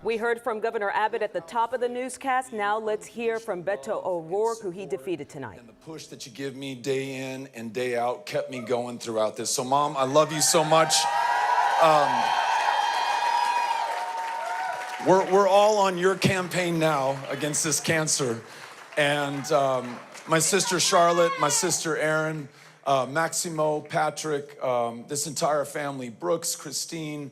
We heard from Governor Abbott at the top of the newscast. Now let's hear from Beto O'Rourke, who he defeated tonight. And the push that you give me day in and day out kept me going throughout this. So, Mom, I love you so much. We're all on your campaign now against this cancer. And my sister Charlotte, my sister Erin, Maximo, Patrick, this entire family, Brooks, Christine,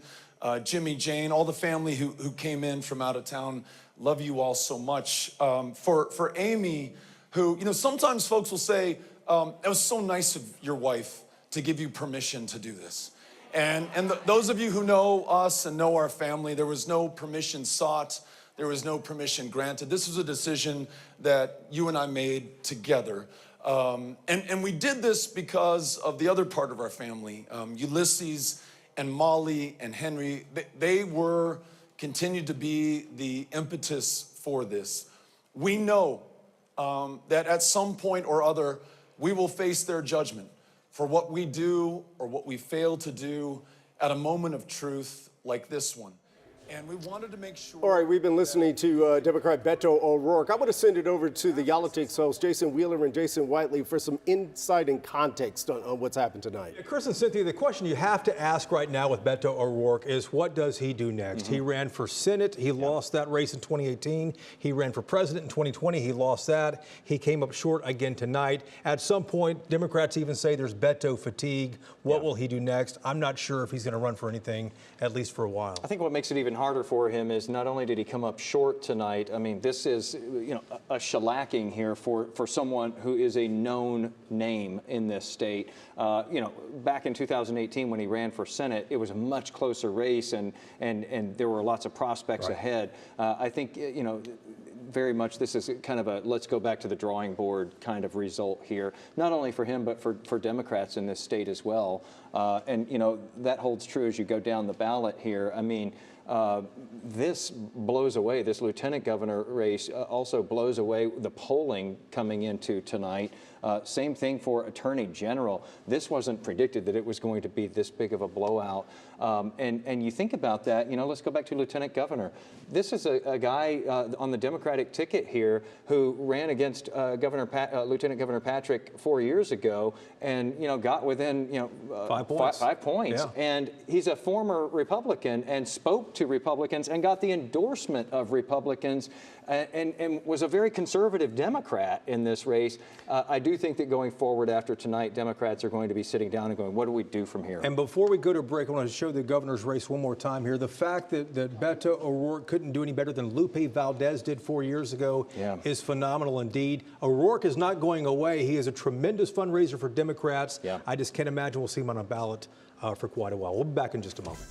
Jimmy, Jane, all the family who came in from out of town, love you all so much. For Amy, who, sometimes folks will say, it was so nice of your wife to give you permission to do this. And those of you who know us and know our family, there was no permission sought. There was no permission granted. This was a decision that you and I made together. And we did this because of the other part of our family, Ulysses and Molly and Henry. They continued to be the impetus for this. We know that at some point or other, we will face their judgment for what we do or what we fail to do at a moment of truth like this one. And we wanted to make sure. All right, we've been listening to Democrat Beto O'Rourke. I'm going to send it over to the Politics hosts, Jason Wheeler and Jason Whiteley, for some insight and context on what's happened tonight. Yeah, Chris and Cynthia, the question you have to ask right now with Beto O'Rourke is, what does he do next? He ran for Senate. He lost that race in 2018. He ran for president in 2020. He lost that. He came up short again tonight. At some point, Democrats even say there's Beto fatigue. What will he do next? I'm not sure if he's going to run for anything, at least for a while. I think what makes it even harder for him is not only did he come up short tonight, I mean, this is, a shellacking here for someone who is a known name in this state. Back in 2018 when he ran for Senate, it was a much closer race and there were lots of prospects ahead. I think, very much this is kind of a let's go back to the drawing board kind of result here, not only for him, but for Democrats in this state as well. And that holds true as you go down the ballot here. I mean, this blows away, this lieutenant governor race also blows away the polling coming into tonight. Same thing for attorney general. This wasn't predicted that it was going to be this big of a blowout. And you think about that, let's go back to lieutenant governor. This is a guy on the Democratic ticket here who ran against Lieutenant Governor Patrick 4 years ago and, got within, 5 points. 5 points. Yeah. And he's a former Republican and spoke to Republicans and got the endorsement of Republicans and was a very conservative Democrat in this race. I do think that going forward after tonight, Democrats are going to be sitting down and going, what do we do from here? And before we go to break, I want to show the governor's race one more time here. The fact that Beto O'Rourke couldn't do any better than Lupe Valdez did 4 years ago is phenomenal indeed. O'Rourke is not going away. He is a tremendous fundraiser for Democrats. I just can't imagine we'll see him on a ballot for quite a while. We'll be back in just a moment.